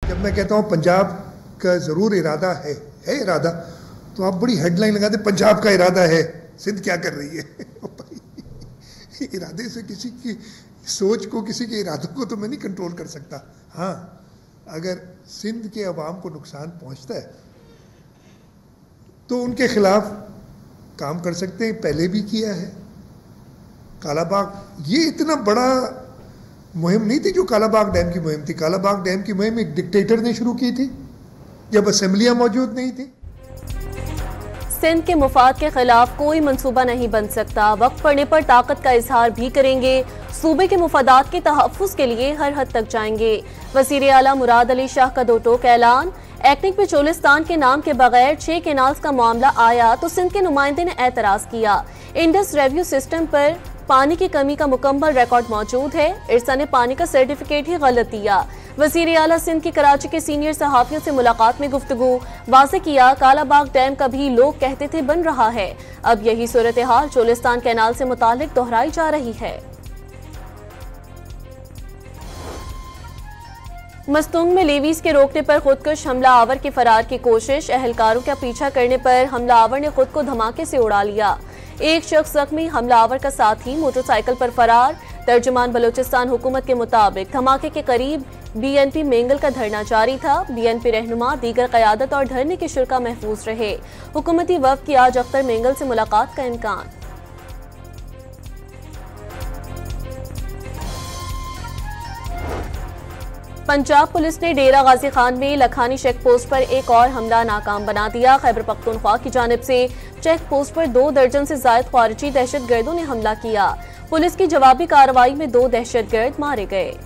जब मैं कहता हूँ पंजाब का ज़रूर इरादा है इरादा, तो आप बड़ी हेडलाइन लगाते पंजाब का इरादा है, सिंध क्या कर रही है। इरादे से किसी की सोच को, किसी के इरादों को तो मैं नहीं कंट्रोल कर सकता। हाँ, अगर सिंध के अवाम को नुकसान पहुँचता है तो उनके खिलाफ काम कर सकते हैं, पहले भी किया है। कालाबाग ये इतना बड़ा मुहिम नहीं थी जो कालाबाग डैम की मुहिम थी। कालाबाग डैम की मुहिम एक डिक्टेटर ने शुरू की थी जब असेंबलियां मौजूद नहीं थी। सिंध के मुफाद के खिलाफ कोई मंसूबा नहीं बन सकता, वक्त पड़ने पर ताकत का इजहार भी करेंगे, सूबे के मुफादात के तहफ़्फ़ुज़ के लिए हर हद तक जाएंगे। वज़ीर आला मुराद अली शाह का दो टोक ऐलान। एक्टिंग में चोलिस्तान के नाम के बगैर 6 कैनाल्स का मामला आया तो सिंध के नुमाइंदे ने एतराज़ किया। इंडस रेव्यू सिस्टम पर पानी की कमी का मुकम्मल रिकॉर्ड मौजूद है। इरसा ने पानी का सर्टिफिकेट ही गलत दिया। वज़ीर आला सिंध की कराची के सीनियर सहाफ़ियों से मुलाकात में गुफ्तगू, वाज़ेह किया कालाबाग डैम का भी लोग कहते थे बन रहा है, अब यही सूरत हाल चोलिस्तान कैनाल से मुतालिक दोहराई जा रही है। मस्तूंग में लेवीज के रोकने पर खुदकुश हमला आवर की फरार की कोशिश, अहलकारों का पीछा करने पर हमला आवर ने खुद को धमाके से उड़ा लिया। एक शख्स जख्मी, हमला आवर का साथी मोटरसाइकिल पर फरार। तर्जुमान बलोचिस्तान हुकूमत के मुताबिक धमाके के करीब BNP मेंगल का धरना जारी था। BNP रहनुमा, दीगर क़यादत और धरने के शुरा महफूज रहे। हुकूमती वफ़द की आज अख्तर मेंगल से मुलाकात का इम्कान। पंजाब पुलिस ने डेरा गाजी खान में लखानी चेक पोस्ट पर एक और हमला नाकाम बना दिया। खैबर पख्तूनख्वा की जानिब से चेक पोस्ट पर 2 दर्जन से जायद ख्वारिजी दहशतगर्दों ने हमला किया। पुलिस की जवाबी कार्रवाई में 2 दहशतगर्द मारे गए।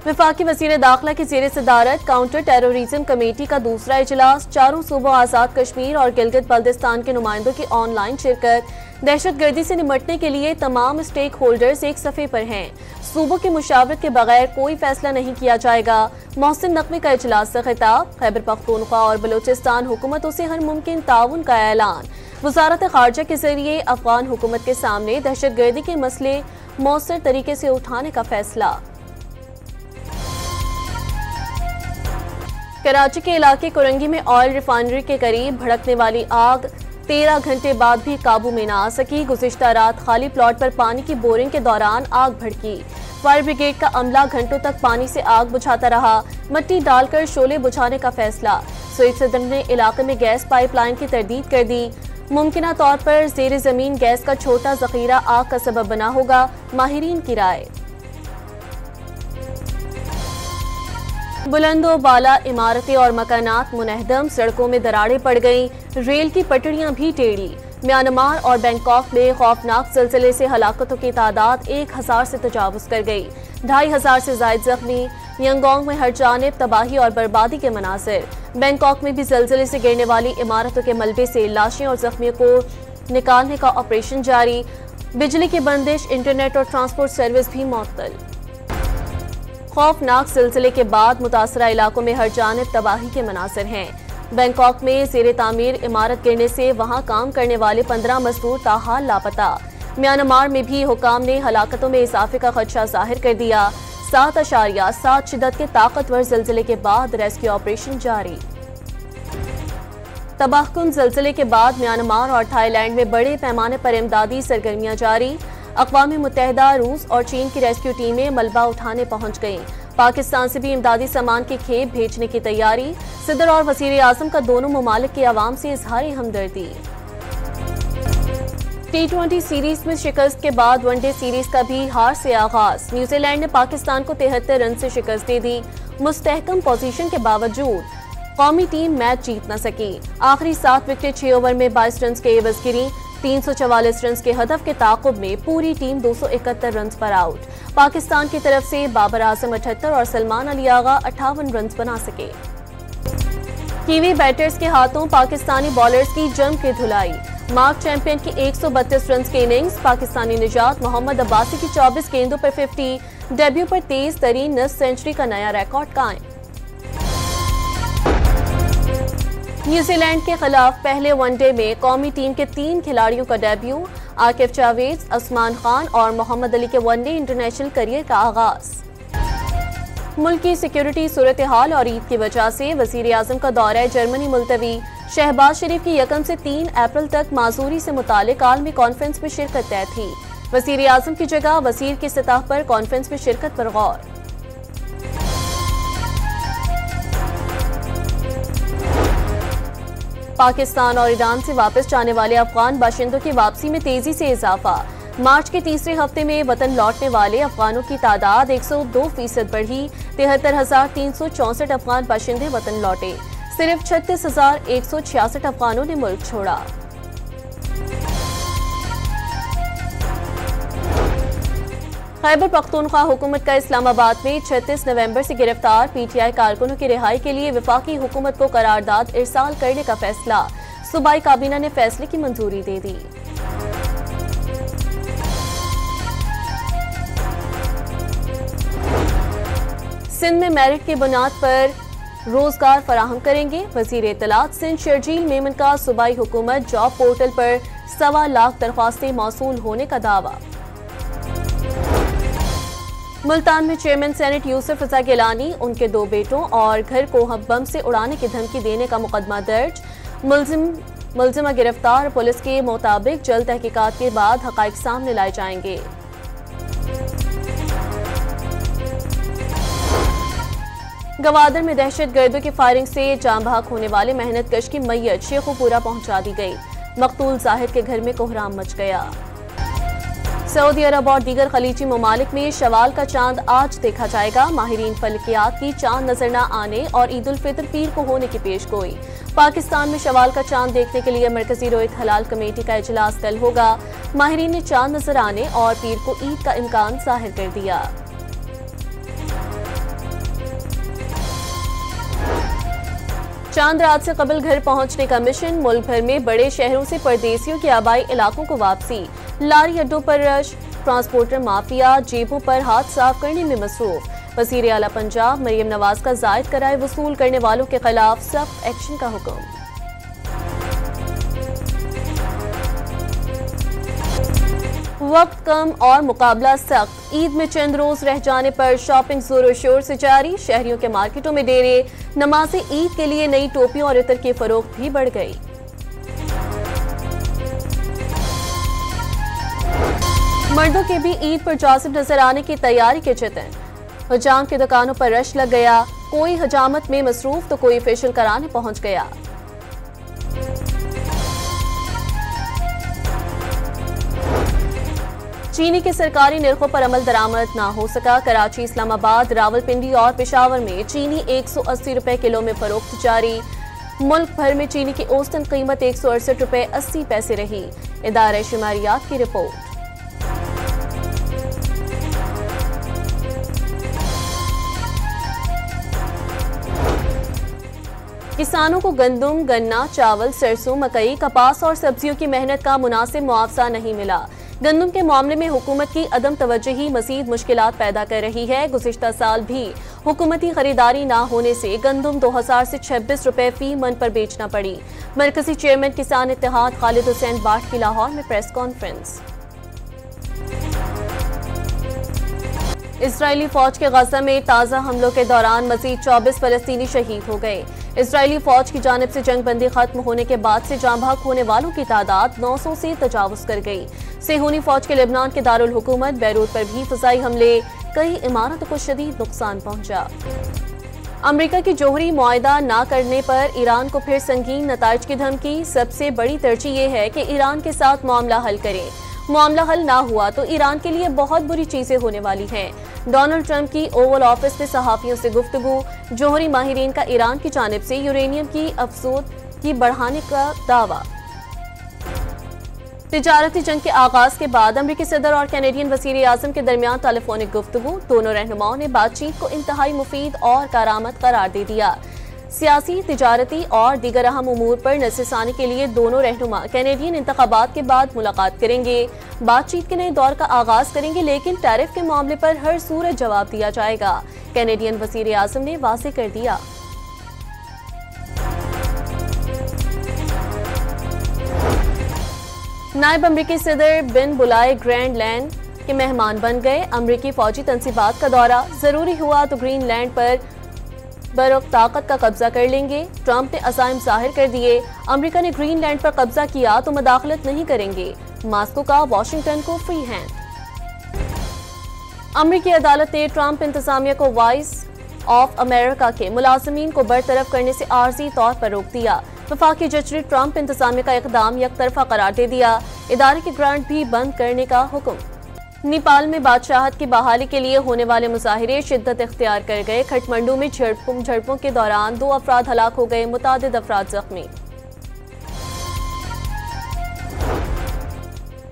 वफाकी वज़ीर दाखिला की ज़ेर सदारत काउंटर टेररिज्म कमेटी का दूसरा इजलास, 4 सूबों आज़ाद कश्मीर और गिलगित बल्तिस्तान के नुमाइंदों की ऑनलाइन शिरकत। दहशतगर्दी से निपटने के लिए तमाम स्टेक होल्डर्स एक सफ़े पर हैं। सूबों की मुशावरत के बगैर कोई फैसला नहीं किया जाएगा। मोहसिन नकवी का इजलास से खिताब। खैबर पख्तूनख्वा और बलोचिस्तान हुकूमतों से हर मुमकिन ताउन का ऐलान। वज़ारत ख़ारजा के जरिए अफगान हुकूमत के सामने दहशतगर्दी के मसले मौसर तरीके से उठाने का फैसला। कराची के इलाके कुरंगी में ऑयल रिफाइनरी के करीब भड़कने वाली आग 13 घंटे बाद भी काबू में न आ सकी। गुज़िश्ता रात खाली प्लॉट पर पानी की बोरिंग के दौरान आग भड़की। फायर ब्रिगेड का अमला घंटों तक पानी से आग बुझाता रहा। मिट्टी डालकर शोले बुझाने का फैसला। सोईब सदर ने इलाके में गैस पाइपलाइन की तरदीद कर दी। मुमकिना तौर पर ज़ेर ज़मीन गैस का छोटा ज़ख़ीरा आग का सबब बना होगा, माहिरीन की राय। बुलंदो बाला इमारतें और मकानात मुनहदम, सड़कों में दरारें पड़ गईं, रेल की पटरियां भी टेढ़ी। म्यांमार और बैंकॉक में खौफनाक ज़लज़ले से हलाकतों की तादाद 1000 से तजावुज़ कर गई। 2500 से ज़ायद जख्मी। यंगोंग में हर जानिब तबाही और बर्बादी के मनासिर। बैंकॉक में भी ज़लज़ले से गिरने वाली इमारतों के मलबे से लाशें और जख्मियों को निकालने का ऑपरेशन जारी। बिजली की बंदिश, इंटरनेट और ट्रांसपोर्ट सर्विस भी मुअत्तल। खौफनाक सिलसिले के बाद मुतासरा इलाकों में हर जानिब तबाही के मनासिर हैं। बैंकॉक में ज़ेरे तामीर इमारत गिरने से वहां काम करने वाले 15 मजदूर ताहाल लापता। म्यांमार में भी हुकाम ने हलाकतों में इजाफे का खदशा जाहिर कर दिया। 7.7 शिद्दत के ताकतवर ज़लज़ले के बाद रेस्क्यू ऑपरेशन जारी। तबाहकुन ज़लज़ले के बाद म्यांमार और थाईलैंड में बड़े पैमाने पर इमदादी सरगर्मियां जारी। अक़वाम मुत्तहिदा, रूस और चीन की रेस्क्यू टीमें मलबा उठाने पहुंच गईं। पाकिस्तान से भी इमदादी सामान की खेप भेजने की तैयारी। सदर और वज़ीर आज़म का दोनों ममालिक के अवाम से इज़हार हमदर्दी। T20 सीरीज में शिकस्त के बाद वनडे सीरीज का भी हार से आगाज। न्यूजीलैंड ने पाकिस्तान को 73 रन से शिकस्त दे दी। मुस्तहकम पोजीशन के बावजूद कौमी टीम मैच जीत न सकी। आखिरी 7 विकेट 6 ओवर में 22 रन के एवज गिरी। 344 रन के हदफ के ताक़ुब में पूरी टीम 271 रन पर आउट। पाकिस्तान की तरफ से बाबर आजम 78 और सलमान अली आगा 58 रन बना सके। कीवी बैटर्स के हाथों पाकिस्तानी बॉलर्स की जम के धुलाई। मार्क चैंपियन की 132 रन की इनिंग्स। पाकिस्तानी निजात मोहम्मद अब्बासी की 24 गेंदों पर 50। डेब्यू पर तेज तरीन नस सेंचुरी का नया रिकॉर्ड कायम। न्यूजीलैंड के खिलाफ पहले वनडे में कौमी टीम के 3 खिलाड़ियों का डेब्यू। आकिफ जावेद, उस्मान खान और मोहम्मद अली के वनडे इंटरनेशनल करियर का आगाज। मुल्क की सिक्योरिटी सूरत हाल और ईद की वजह से वजीर आजम का दौरा जर्मनी मुलतवी। शहबाज शरीफ की 1 से 3 अप्रैल तक माजूरी से मुतालिक आलमी कॉन्फ्रेंस में शिरकत तय थी। वजीर आजम की जगह वजीर की सतह पर कॉन्फ्रेंस में शिरकत पर गौर। पाकिस्तान और ईरान से वापस जाने वाले अफगान बाशिंदों की वापसी में तेजी से इजाफा। मार्च के तीसरे हफ्ते में वतन लौटने वाले अफगानों की तादाद 102% बढ़ी। 73,364 अफगान बाशिंदे वतन लौटे। सिर्फ 36,166 अफगानों ने मुल्क छोड़ा। खैबर पख्तूनख्वा हुकूमत का इस्लामाबाद में 36 नवंबर से गिरफ्तार पीटीआई कारकुनों की रिहाई के लिए वफाकी हुकूमत को करारदाद इरसाल करने का फैसला। सूबाई काबीना ने फैसले की मंजूरी दे दी। सिंध में मेरिट की बुनियाद पर रोजगार फराहम करेंगे। वजीर इत्तलात सिंध शर्जील मेमन का सूबाई हुकूमत जॉब पोर्टल पर 1.25 लाख दरख्वास्तें मौसूल होने का दावा। मुल्तान में चेयरमैन सेनेट यूसुफ रजा गिलानी, उनके 2 बेटों और घर को बम से उड़ाने की धमकी देने का मुकदमा दर्ज। मुलजिमा गिरफ्तार। पुलिस के मुताबिक जल्द तहकीकात के बाद हकाइक सामने लाए जाएंगे। गवादर में दहशतगर्दों की फायरिंग से जान बहक होने वाले मेहनत कश की मैयत शेखुपुरा पहुंचा दी गई। मकतूल जाहिद के घर में कोहराम मच गया। सऊदी अरब और दीगर खलीजी ममालिक में शवाल का चांद आज देखा जाएगा। माहिरीन फलकियात की चांद नजर न आने और ईद उल फितर पीर को होने की पेशगोई। पाकिस्तान में शवाल का चांद देखने के लिए मरकजी रोयत हलाल कमेटी का इजलास कल होगा। माहिरीन ने चांद नजर आने और पीर को ईद का इम्कान जाहिर कर दिया। चांद रात से कबल घर पहुंचने का मिशन। मुल्क भर में बड़े शहरों से परदेसियों के आबाई इलाकों को वापसी। लारी अड्डों पर रश। ट्रांसपोर्टर माफिया जेबों पर हाथ साफ करने में मसरूफ। वजीर आला पंजाब मरियम नवाज का जायद किराए वसूल करने वालों के खिलाफ सख्त एक्शन का हुक्म। वक्त कम और मुकाबला सख्त। ईद में चंद रोज रह जाने पर शॉपिंग जोरों शोर से जारी। शहरियों के मार्केटों में डेरे। नमाज़े ईद के लिए नई टोपियों और इतर की फरोख्त भी बढ़ गई। मर्दों के भी ईद पर जासिब नजर आने की तैयारी के जतन। हजाम की दुकानों पर रश लग गया। कोई हजामत में मसरूफ तो कोई फेशियल कराने पहुंच गया। चीनी के सरकारी निर्खों पर अमल दरामद ना हो सका। कराची, इस्लामाबाद, रावलपिंडी और पेशावर में चीनी 180 रुपए किलो में फरोख्त जारी। मुल्क भर में चीनी की औसतन कीमत 168 रुपए 80 पैसे रही। इदारे शुमारियात की रिपोर्ट। किसानों को गंदम, गन्ना, चावल, सरसों, मकई, कपास और सब्जियों की मेहनत का मुनासिब मुआवजा नहीं मिला। गंदम के मामले में हुकूमत की अदम तवज्जुही मजीद मुश्किलात पैदा कर रही है। गुज़िश्ता साल भी हुकूमती खरीदारी न होने से गंदम 2000 से 26 रुपए फी मन पर बेचना पड़ी। मरकजी चेयरमैन किसान इत्तेहाद खालिद हुसैन बाट की लाहौर में प्रेस कॉन्फ्रेंस। इजरायली फौज के गजा में ताज़ा हमलों के दौरान मजीद 24 फलस्तीनी शहीद हो गए। इजरायली फौज की जानिब से जंगबंदी खत्म होने के बाद से जाँ बहक होने वालों की तादाद 900 से तजावुज कर गई। सेहूनी फौज के लेबनान के दारुल हुकूमत बैरूत पर भी फिजाई हमले। कई इमारतों को शदीद नुकसान पहुंचा। अमरीका की जोहरी मुआहिदा न करने पर ईरान को फिर संगीन नताइज की धमकी। सबसे बड़ी तरजीह ये है कि ईरान के साथ मामला हल करें। मामला हल ना हुआ तो ईरान के लिए बहुत बुरी चीजें होने वाली हैं। डोनाल्ड ट्रंप की ओवल ऑफिस में सहाफियों से गुफ्तगू। जोहरी माहिरीन का ईरान की जानिब से यूरेनियम की अफजोदगी बढ़ाने का दावा। तिजारती जंग के आगाज के बाद अमरीकी सदर और कैनेडियन वजीर आजम के दरमियान टेलीफोनिक गुफ्तगू। दोनों रहनुमाओं ने बातचीत को इंतहाई मुफीद और कारामद करार दे दिया। सियासी, तिजारती और दीगर अहम उमूर पर नज़रसानी के लिए दोनों रहनुमा कैनेडियन इंतखाबात के बाद मुलाकात करेंगे। बातचीत के नए दौर का आगाज करेंगे, लेकिन टैरिफ के मामले पर हर सूरत जवाब दिया जाएगा। कैनेडियन वजीर आजम ने वाज़ेह कर दिया। नायब अमरीकी सदर बिन बुलाए ग्रैंडलैंड के मेहमान बन गए। अमरीकी फौजी तंसीबात का दौरा, जरूरी हुआ तो ग्रीनलैंड पर बरक़ ताकत का कब्जा कर लेंगे। ट्रंप ने अज़ाइम जाहिर कर दिए, अमेरिका ने ग्रीनलैंड पर कब्जा किया तो मुदाखलत नहीं करेंगे। मास्को का वाशिंगटन को फ्री हैंड। अमरीकी अदालत ने ट्रंप इंतजामिया को वॉइस ऑफ अमेरिका के मुलाजमीन को बरतरफ करने से आर्जी तौर पर रोक दिया। वफाकी जज ने ट्रंप इंतजामिया का इकदाम यकतरफा करार दे दिया। इदारे के ग्रांट भी बंद करने का हुक्म। नेपाल में बादशाहत की बहाली के लिए होने वाले मुजाहिरे शिद्दत इख्तियार कर गए। खटमंडू में झड़पों के दौरान 2 अफराद हलाक हो गए, मुतादिद अफराद जख्मी।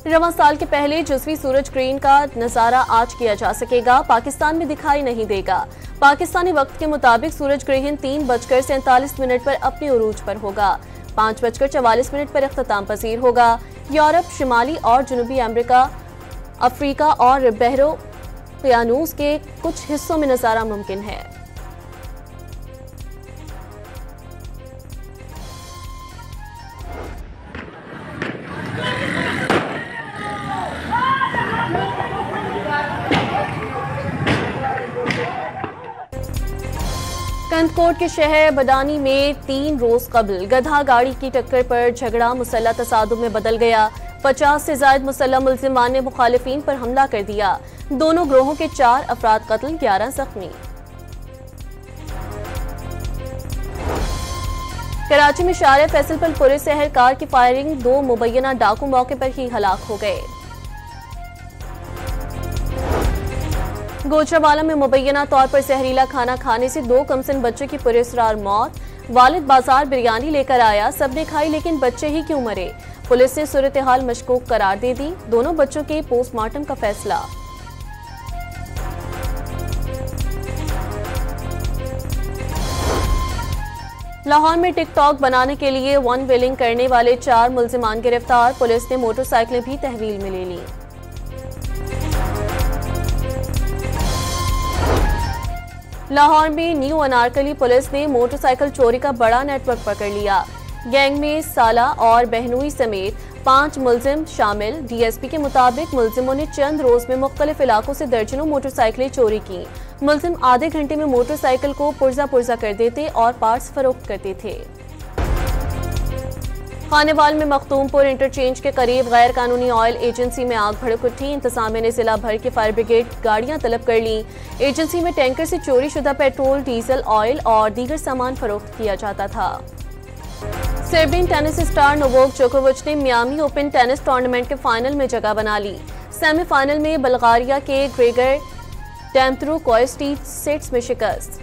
रवां साल के पहले जुज़वी सूरज ग्रहण का नजारा आज किया जा सकेगा, पाकिस्तान में दिखाई नहीं देगा। पाकिस्तानी वक्त के मुताबिक सूरज ग्रहण 3:47 पर अपने उरूज पर होगा। 5:44 पर इख्तिताम पजीर होगा। यूरोप, शिमाली और जनूबी अफ्रीका और बहरो क़यानूस के कुछ हिस्सों में नजारा मुमकिन है। कंदकोट के शहर बदानी में 3 रोज कबल गधा गाड़ी की टक्कर पर झगड़ा मुसल्लह तसादुम में बदल गया। 50 से ज्यादा मुसल्लह मुल्जिमान ने मुखालिफिन पर हमला कर दिया। दोनों ग्रोहों के 4 अफराद कत्ल, 11 जख्मी। कराची में शारे फैसल पर पुलिस एहलकार की फायरिंग, 2 मुबैना डाकू मौके पर ही हलाक हो गए। गोजरावाला में मुबैना तौर पर जहरीला खाना खाने से 2 कमसिन बच्चे की पुरअसरार मौत। वालिद बाजार बिरयानी लेकर आया, सबने खाई लेकिन बच्चे ही क्यों मरे। पुलिस ने सूरत हाल मशकूक करार दे दी। दोनों बच्चों के पोस्टमार्टम का फैसला। लाहौर में टिकटॉक बनाने के लिए वन व्हीलिंग करने वाले 4 मुल्जिमान गिरफ्तार। पुलिस ने मोटरसाइकिलें भी तहवील में ले ली। लाहौर में न्यू अनारकली पुलिस ने मोटरसाइकिल चोरी का बड़ा नेटवर्क पकड़ लिया। गैंग में साला और बहनोई समेत 5 मुल्जिम शामिल। डीएसपी के मुताबिक मुल्जिमों ने चंद रोज में मुख्तलिफ इलाकों से दर्जनों मोटरसाइकिलें चोरी की। मुल्जिम आधे घंटे में मोटरसाइकिल को पुर्जा कर देते और पार्ट्स फरोख्त करते थे। खानेवाल में मखदूमपुर इंटरचेंज के करीब गैर कानूनी ऑयल एजेंसी में आग भड़क उठी। इंतजामिया ने जिला भर के फायर ब्रिगेड गाड़ियां तलब कर ली। एजेंसी में टैंकर से चोरी शुदा पेट्रोल, डीजल, ऑयल और दीगर सामान फरोख्त किया जाता था। सर्बियन टेनिस स्टार नोवाक जोकोविच ने मियामी ओपन टेनिस टूर्नामेंट के फाइनल में जगह बना ली। सेमीफाइनल में बल्गारिया के ग्रेगर डेमत्रू को 6 सेट्स में शिकस्त।